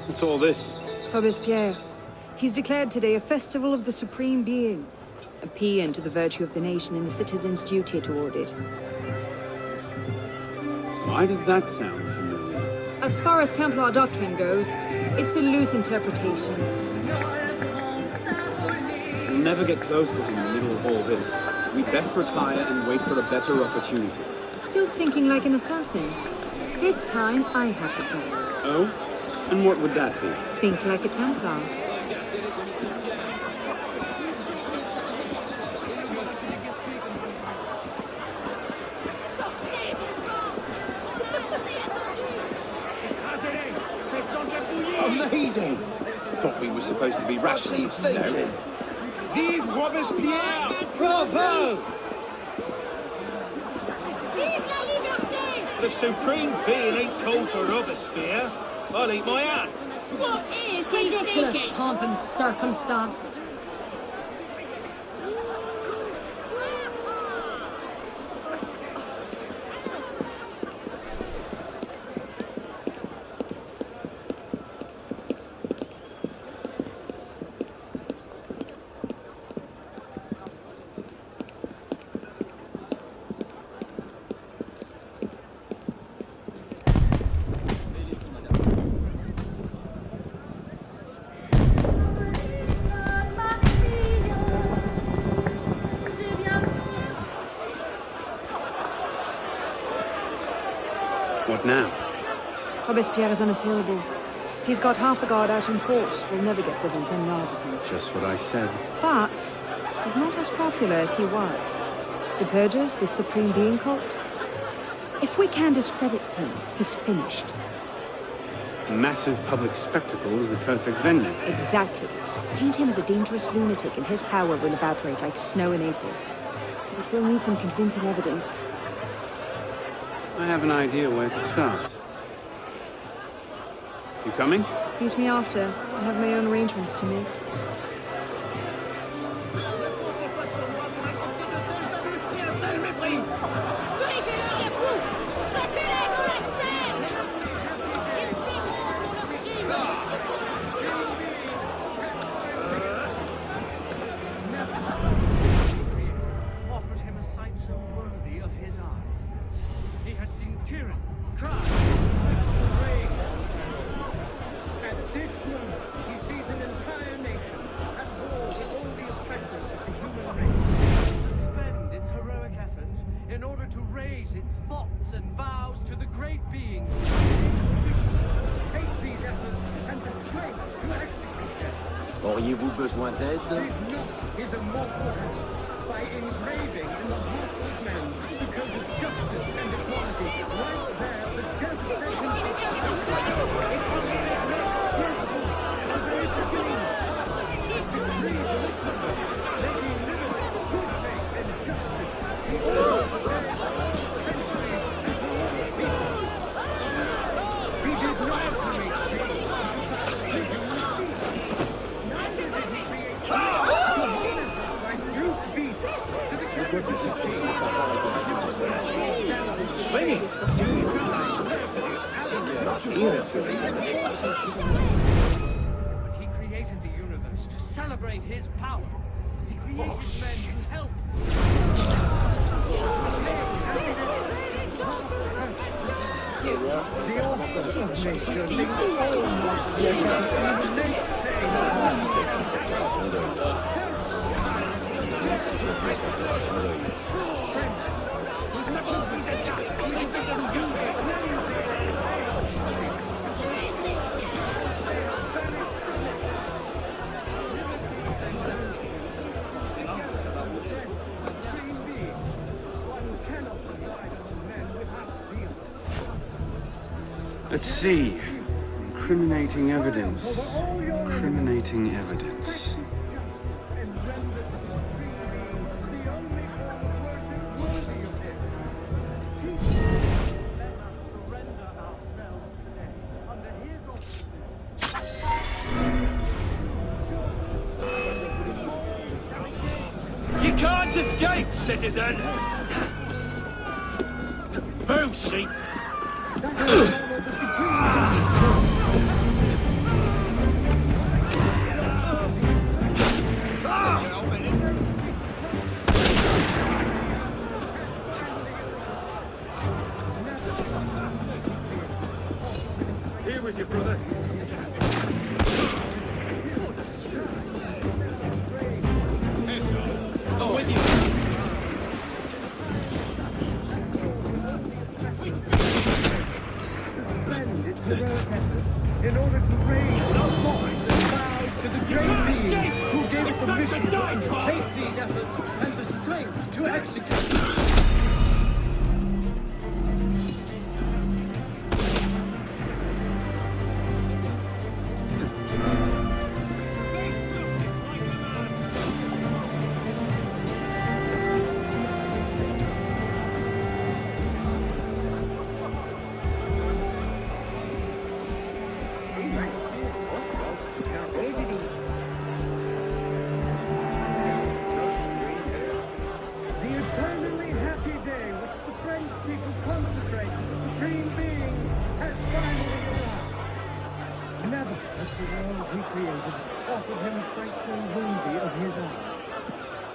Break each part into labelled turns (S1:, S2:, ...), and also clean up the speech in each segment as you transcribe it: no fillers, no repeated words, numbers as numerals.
S1: What's all this?
S2: Robespierre. He's declared today a festival of the Supreme Being. A paean to the virtue of the nation and the citizen's duty toward it.
S1: Why does that sound familiar?
S2: As far as Templar doctrine goes, it's a loose interpretation.
S1: We'll never get close to him in the middle of all this. We'd best retire and wait for a better opportunity.
S2: Still thinking like an assassin. This time, I have the plan.
S1: Oh? And what would that be?
S2: Think like a Templar.
S3: Amazing!
S1: Thought we were supposed to be rationalists now.
S3: Vive Robespierre! Bravo!
S4: Vive la liberté!
S5: The Supreme Being ain't called for Robespierre. I'll eat my hat.
S4: What is he
S6: Ridiculous
S4: thinking?
S6: pomp and circumstance.
S1: What now?
S2: Robespierre is unassailable. He's got half the guard out in force. We'll never get within 10 yards of him.
S1: Just what I said.
S2: But he's not as popular as he was. The Purgers, the Supreme Being cult. If we can discredit him, he's finished.
S1: A massive public spectacle is the perfect venue.
S2: Exactly. Paint him as a dangerous lunatic and his power will evaporate like snow in April. But we'll need some convincing evidence.
S1: I have an idea where to start. You coming?
S2: Meet me after. I have my own arrangements to make.
S4: Brisez-leur les coups! Sautez-les dans la Seine! Ils vivront leur crime!
S7: Offered him a sight so worthy of his eyes. He has seen tyranny, crime, rage. At this moment, he sees an entire nation at war with all the oppressors of the human race. Suspend its heroic efforts in order to raise its thoughts and vows to the great being. Take these efforts and the strength to execute them.
S3: Auriez-vous besoin d'aide?
S7: His note is immortal by engraving in the hearts of men the code of justice and equality. Right there, the death sentence. But he created the universe to celebrate his power. He created men to help.
S1: Let's see. Incriminating evidence. Incriminating evidence.
S5: You can't escape, citizen! Move, sheep!
S7: with you, brother.
S5: I'm with you.
S7: Spend its heroic efforts in order to raise our voice and vows to the great being who gave it the mission to take these efforts and the strength to execute. The eternally happy day which the French people consecrate to the Supreme Being has finally arrived. Never has the world he created offered him a sight so worthy of his eyes.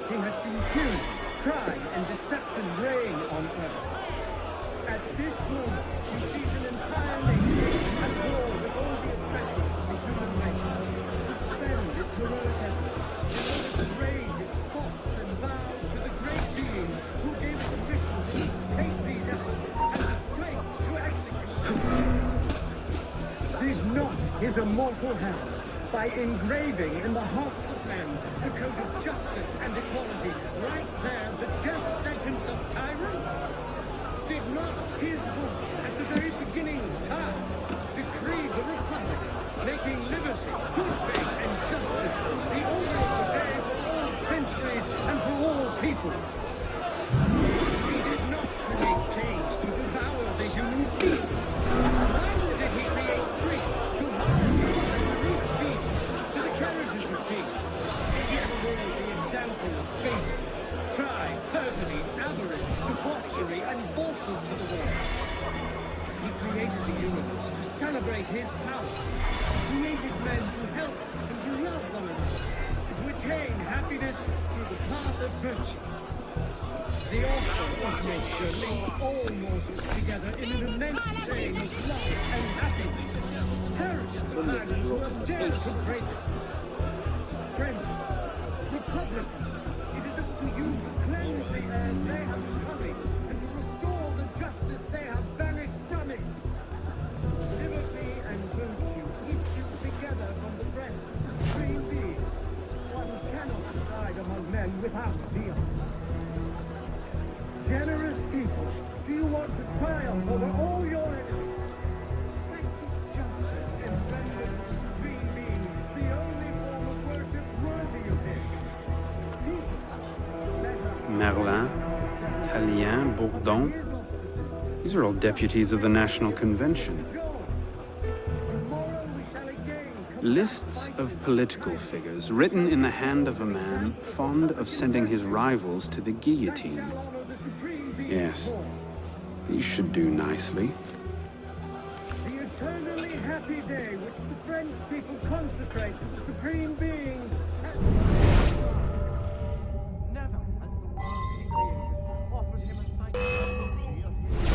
S7: He has seen tyranny, crime, and deception reign on earth. At this moment, he sees an entire nation at war with all the oppressors of the human race. Suspend its heroic efforts in order to raise its thoughts and vows to the great being who gave it the mission to take these efforts and the strength to execute. Seize not his immortal hand by engraving in the hearts of men the code of justice and equality, right there the death sentence of tyrants. Did not his voice at the very beginning of time decree the Republic, making liberty, good faith, and justice the order of the day for all centuries and for all peoples? He did not create change to devour the human species. Neither did he create tricks to harness and root beasts to the carriages of kings. He followed the example of baseness, crime, perfidy, avarice, debauchery, and falsehood to the world. He created the universe to celebrate his power, created men to help and to love one another, and to attain happiness through the path of virtue. The author of nature linked all mortals together in an immense chain of love and happiness. Perish the tyrants who have dared to break it. Friends, Republicans, it is up to you to cleanse the air they have sullied and to restore the justice they have banished from it. Liberty and virtue issue together from the breast of the Supreme Being. One cannot decide among men without the other. Generous people, do you want to triumph over all your enemies? Practice justice and render the Supreme Being the only form of worship worthy of him.
S8: Merlin, Tallien, Bourdon. These are all deputies of the National Convention. Lists of political figures written in the hand of a man fond of sending his rivals to the guillotine. Yes, these should do nicely.
S7: The eternally happy day which the French people consecrate to the Supreme Being has... Never has the world he created offered him a sight so worthy of his...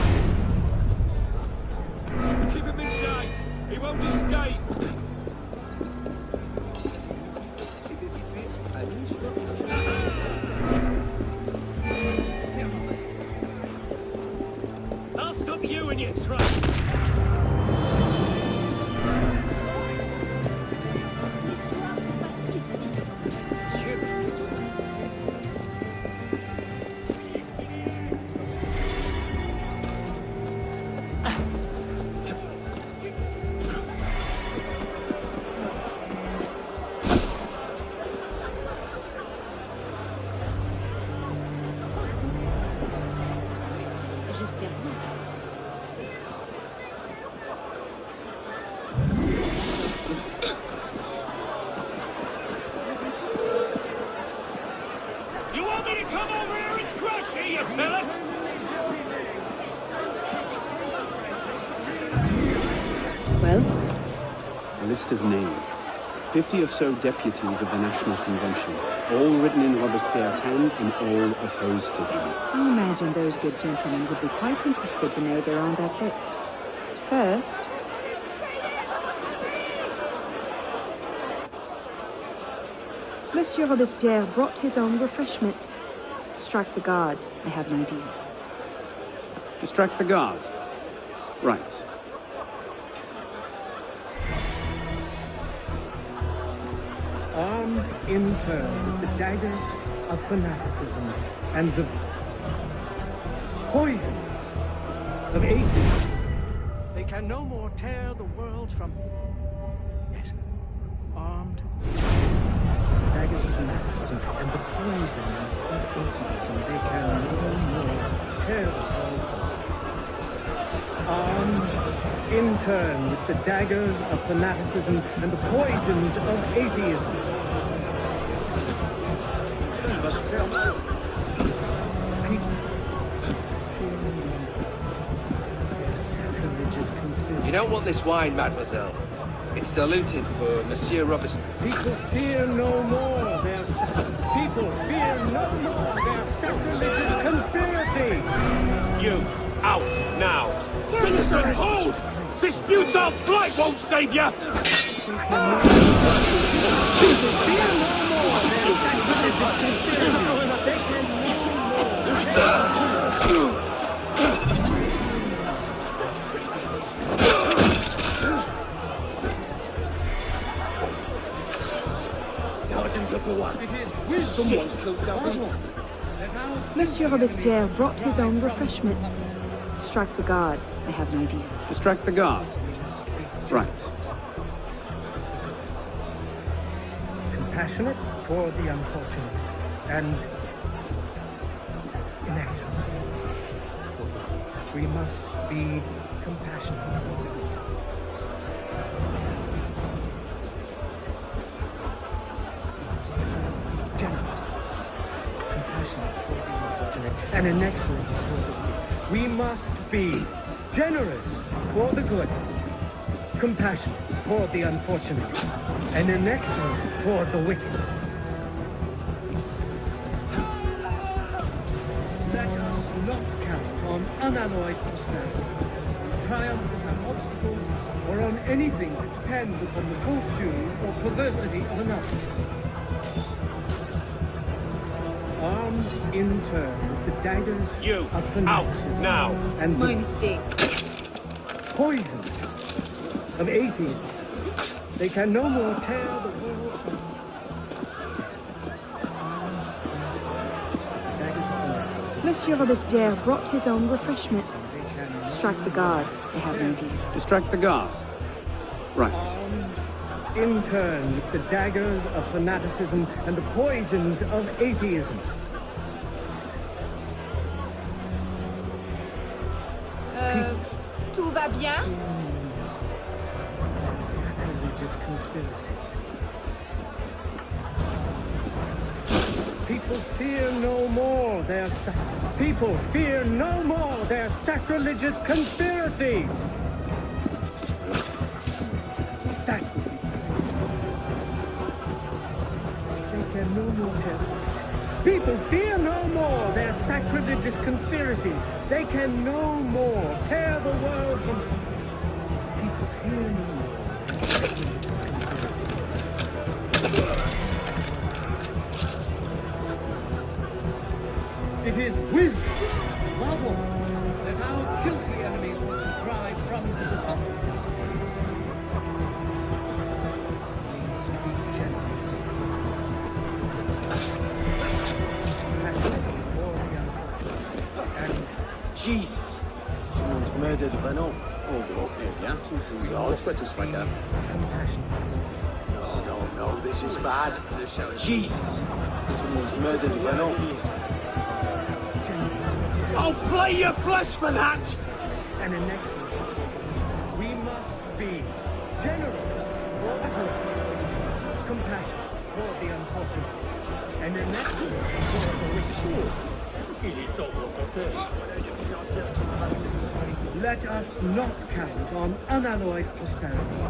S5: Keep him in sight. He won't escape. I'll stop you in your tracks.
S6: J'espère bien.
S5: You want me to come over here and crush you, you villain?
S2: Well,
S8: A list of names. 50 or so deputies of the National Convention, all written in Robespierre's hand and all opposed to him.
S2: I imagine those good gentlemen would be quite interested to know they're on that list. First, Monsieur Robespierre brought his own refreshments. Strike the guards. I have an idea.
S8: Distract the guards. Right.
S7: Armed in turn with the daggers of fanaticism and the poisons of atheism, they can no more tear the world from... Yes, armed daggers of fanaticism and the poisons of atheism, they can no more tear the world from... Armed in turn with the daggers of fanaticism and the poisons of atheism. Sacrilegious conspiracy.
S3: You don't want this wine, mademoiselle. It's diluted for Monsieur Robespierre.
S7: People fear no more their people fear no more their sacrilegious conspiracy.
S5: You, out, now! Citizen, hold! Disputes our flight won't save you!
S7: Fear no more their sacrilegious conspiracy. They can
S5: Sergeant Zabois.
S7: It is wisdom.
S5: Someone's killed Darby.
S2: Monsieur Robespierre brought his own refreshments. Strike the guards. I have an idea.
S8: Distract the guards. Right.
S7: Compassionate toward the unfortunate and inexorable. We must be compassionate. Generous, compassionate toward the unfortunate, and inexorable toward the weak. We must be generous toward the good, compassionate toward the unfortunate, and inexorable toward the wicked. Let us not count on unalloyed prosperity, triumph without obstacles, or on anything that depends upon the fortune or perversity of another. Armed in turn with the daggers
S5: You,
S7: of
S5: out,
S7: fanaticism
S5: now!
S7: and
S6: My
S7: the
S6: mistake.
S7: poison of atheism. They can no more tear the world from...
S2: Monsieur Robespierre brought his own refreshments. Strike the guards. I have an idea.
S8: Distract the guards. Right.
S7: In turn with the daggers of fanaticism and the poisons of atheism.
S4: Tout va bien?
S7: Sacrilegious conspiracies. People fear no more their people fear no more their sacrilegious conspiracies. That they can no more tell. People fear no more their sacrilegious conspiracies. They can no more tear the world from. People fear no more their sacrilegious conspiracies. It is wisdom, above all, that our guilty enemies want to drive from the Republic. We must be generous. Passionate for the unfortunate. And
S3: Jesus. Someone's murdered Renault.
S1: Oh, yeah, something's odd. Fais-toi fracas.
S7: compassionate.
S3: No, this is bad. Jesus. Someone's murdered Renault. I'll flay your flesh for that!
S7: And inexorable. We must be generous for the good, compassionate for the unfortunate, and inexorable for the wicked. Let us not count on unalloyed prosperity,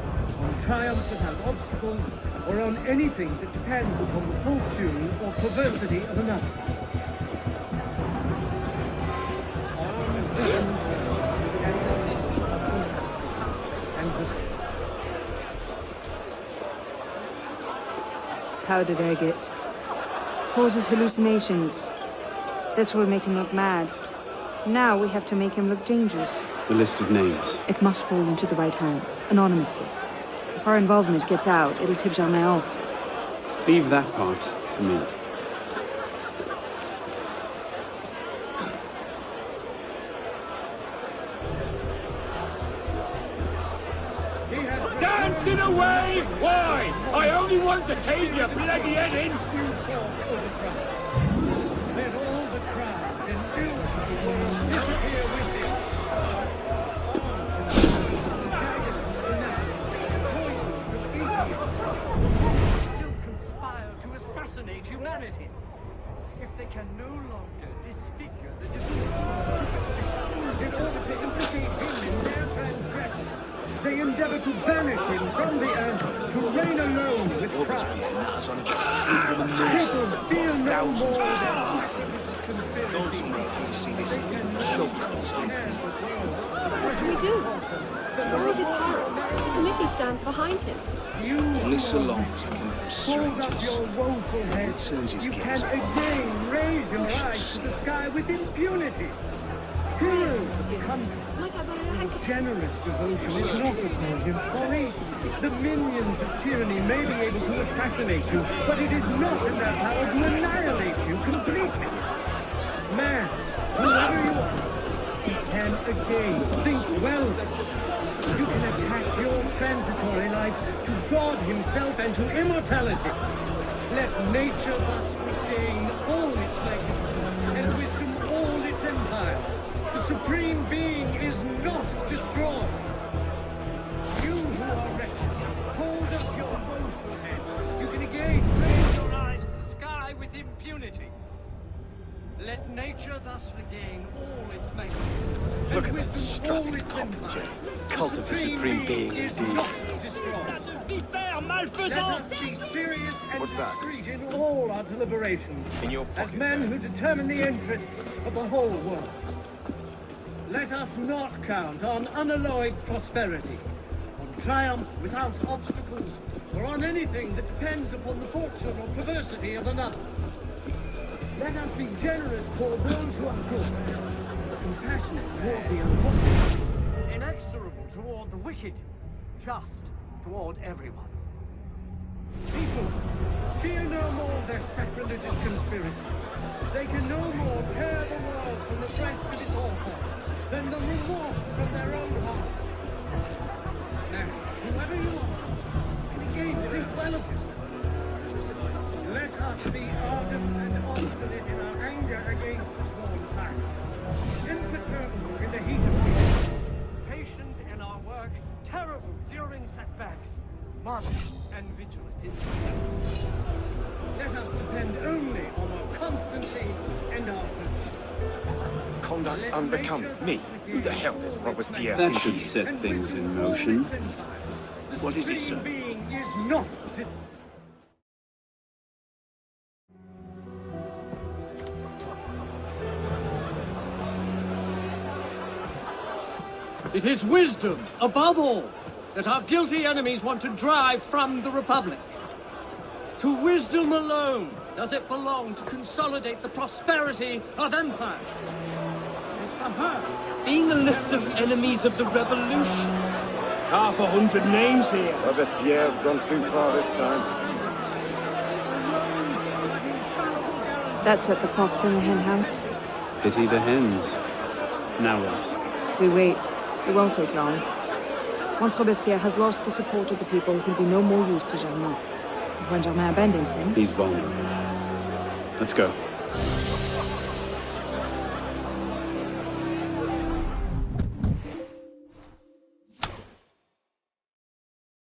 S7: on triumph without obstacles, or on anything that depends upon the fortune or perversity of another.
S2: powdered agate. Causes hallucinations. This will make him look mad. Now we have to make him look dangerous.
S8: The list of names.
S2: It must fall into the right hands, anonymously. If our involvement gets out, it'll tip Germain off.
S8: Leave that part to me.
S5: Dancing away! Why? I only want to cave your bloody head in!
S7: Let all the crowds and ills of the world disappear with him. Still conspire to assassinate humanity. If they can no longer disfigure the divinity in order to implicate him in their transgression, they endeavor to banish him from the earth to reign alone with Christ. People fear no more than conspiracy. They can no longer stand the world.
S9: What do we do? The Lord is ours. The committee stands behind him.
S7: You
S3: Only so long as I can help
S7: hold up
S3: strangers.
S7: your woeful head.
S3: turns his
S7: You
S3: gaze
S7: can again raise your eyes to the sky with impunity. Heroes come.
S9: Might I borrow your handkerchief?
S7: Generous devotion is not a cause in folly. The minions of tyranny may be able to assassinate you, but it is not in their power to annihilate you completely. Man, whoever you are, you can again think well. You can attach your transitory life to God himself and to immortality. Let nature thus regain all its magnificence and wisdom all its empire. The Supreme Being is not destroyed. You who are wretched, hold up your woeful heads. You can again raise your eyes to the sky with impunity. Let nature thus regain all its magnificence.
S3: Look
S7: and
S3: at that
S7: wisdom all
S3: strutting
S7: its
S3: popinjay.
S7: empire.
S3: Cult of the Supreme Being,
S7: is
S3: indeed.
S7: not destroyed. Let us be serious and discreet in all our deliberations, as men who determine the interests of the whole world. Let us not count on unalloyed prosperity, on triumph without obstacles, or on anything that depends upon the fortune or perversity of another. Let us be generous toward those who are good, compassionate toward the unfortunate, inexorable toward the wicked, just toward everyone. People, fear no more their sacrilegious conspiracies. They can no more tear the world from the breast of its author than the remorse from their own hearts. Now, whoever you are, can again think well of yourself. Let us be ardent and obstinate in our anger against small facts, imperturbable in the heat of war, patient in our work, terrible during setbacks, marvelous and vigilant in success. Let us depend only on our constancy and our purpose.
S3: Conduct unbecoming me. Who the hell does Robespierre
S8: That
S3: think
S8: should
S3: he is?
S8: set things in motion.
S3: What is it, sir?
S7: Being is not. It is wisdom, above all, that our guilty enemies want to drive from the Republic. To wisdom alone does it belong to consolidate the prosperity of empire. It's from her.
S5: Being a list of enemies of the revolution. 500 names here.
S1: Robespierre's gone too far this time.
S2: That set the fox in the hen house.
S8: Pity the hens. Now what?
S2: We wait. It won't take long. Once Robespierre has lost the support of the people, he'll be no more use to Germain. And when Germain abandons him...
S8: He's vulnerable. Let's go.